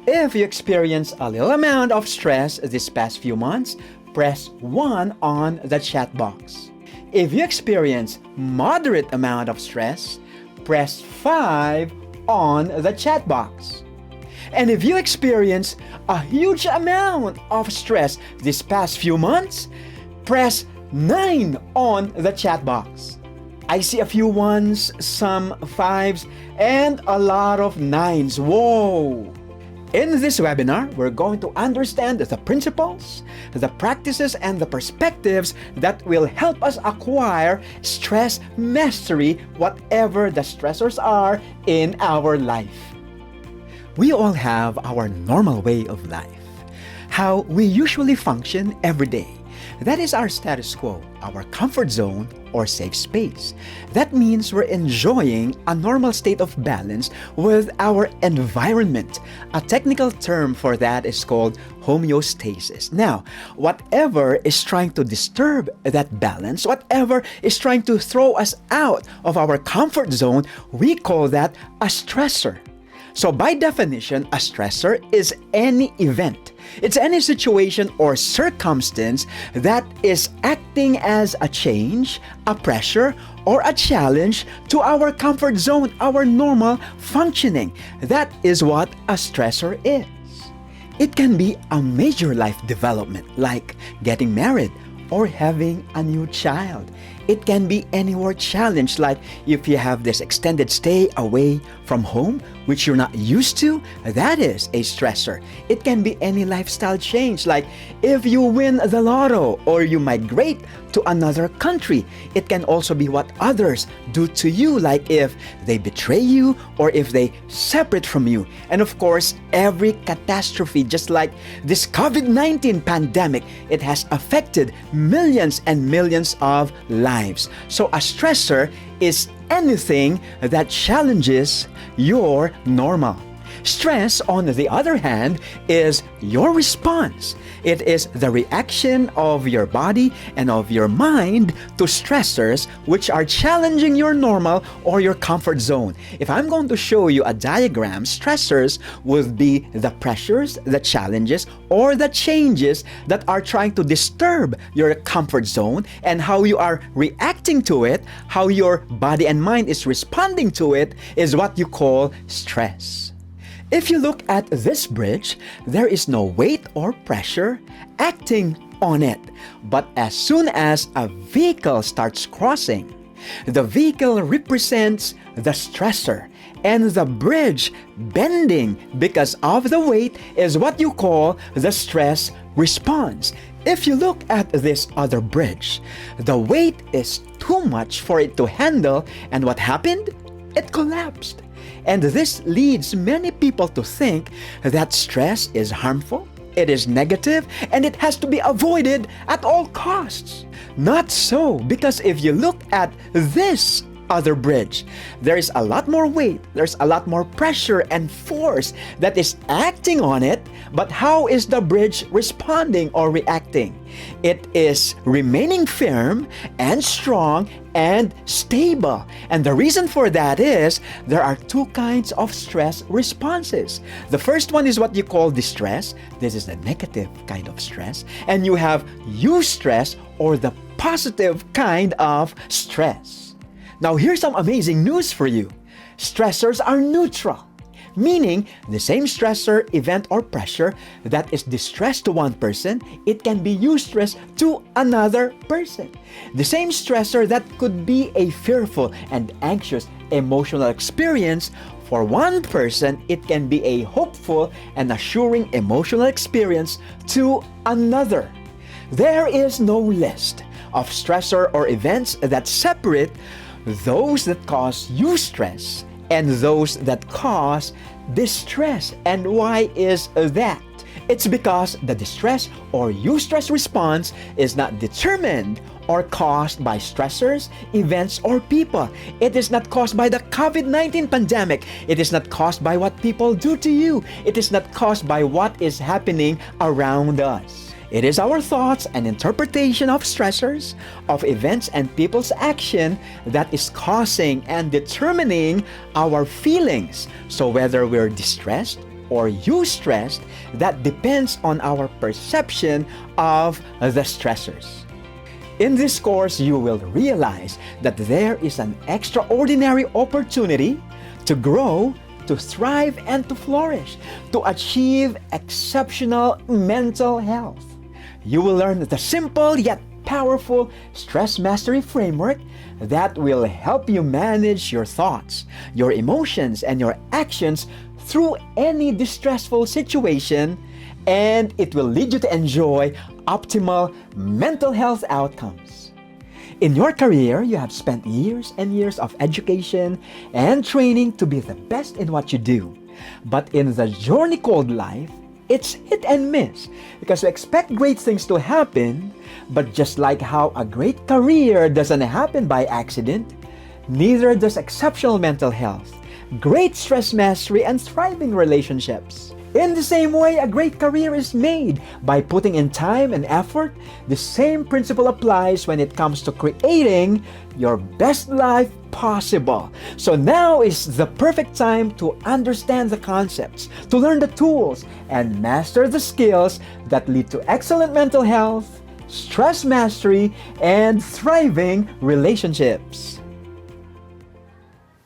If you experience a little amount of stress this past few months, press 1 on the chat box. If you experience moderate amount of stress, press 5 on the chat box. And if you experience a huge amount of stress this past few months, press 9 on the chat box. I see a few ones, some 5s, and a lot of 9s. Whoa! In this webinar, we're going to understand the principles, the practices, and the perspectives that will help us acquire stress mastery, whatever the stressors are in our life. We all have our normal way of life, how we usually function every day. That is our status quo, our comfort zone or safe space. That means we're enjoying a normal state of balance with our environment. A technical term for that is called homeostasis. Now, whatever is trying to disturb that balance, whatever is trying to throw us out of our comfort zone, we call that a stressor. So by definition, a stressor is any event. It's any situation or circumstance that is acting as a change, a pressure, or a challenge to our comfort zone, our normal functioning. That is what a stressor is. It can be a major life development like getting married or having a new child. It can be any work challenge like if you have this extended stay away from home which you're not used to, that is a stressor. It can be any lifestyle change like if you win the lotto or you migrate to another country. It can also be what others do to you like if they betray you or if they separate from you. And of course, every catastrophe just like this COVID-19 pandemic, it has affected millions and millions of lives. So a stressor is anything that challenges your normal. Stress, on the other hand, is your response. It is the reaction of your body and of your mind to stressors which are challenging your normal or your comfort zone. If I'm going to show you a diagram, stressors would be the pressures, the challenges, or the changes that are trying to disturb your comfort zone, and how you are reacting to it, how your body and mind is responding to it, is what you call stress. If you look at this bridge, there is no weight or pressure acting on it. But as soon as a vehicle starts crossing, the vehicle represents the stressor, and the bridge bending because of the weight is what you call the stress response. If you look at this other bridge, the weight is too much for it to handle, and what happened? It collapsed. And this leads many people to think that stress is harmful, it is negative, and it has to be avoided at all costs. Not so, because if you look at this other bridge, there is a lot more weight, there's a lot more pressure and force that is acting on it, but how is the bridge responding or reacting? It is remaining firm and strong and stable. And the reason for that is there are two kinds of stress responses. The first one is what you call distress. This is the negative kind of stress. And you have eustress, or the positive kind of stress. Now, here's some amazing news for you. Stressors are neutral, meaning the same stressor, event, or pressure that is distress to one person, it can be eustress to another person. The same stressor that could be a fearful and anxious emotional experience, for one person, it can be a hopeful and assuring emotional experience to another. There is no list of stressor or events that separate those that cause eustress and those that cause distress. And why is that? It's because the distress or eustress response is not determined or caused by stressors, events, or people. It is not caused by the COVID-19 pandemic. It is not caused by what people do to you. It is not caused by what is happening around us. It is our thoughts and interpretation of stressors, of events and people's action that is causing and determining our feelings. So whether we're distressed or eustress that depends on our perception of the stressors. In this course, you will realize that there is an extraordinary opportunity to grow, to thrive, and to flourish, to achieve exceptional mental health. You will learn the simple yet powerful stress mastery framework that will help you manage your thoughts, your emotions, and your actions through any distressful situation, and it will lead you to enjoy optimal mental health outcomes. In your career, you have spent years and years of education and training to be the best in what you do. But in the journey called life, it's hit and miss because we expect great things to happen, but just like how a great career doesn't happen by accident, neither does exceptional mental health, great stress mastery, and thriving relationships. In the same way a great career is made by putting in time and effort, the same principle applies when it comes to creating your best life possible. So now is the perfect time to understand the concepts, to learn the tools, and master the skills that lead to excellent mental health, stress mastery, and thriving relationships.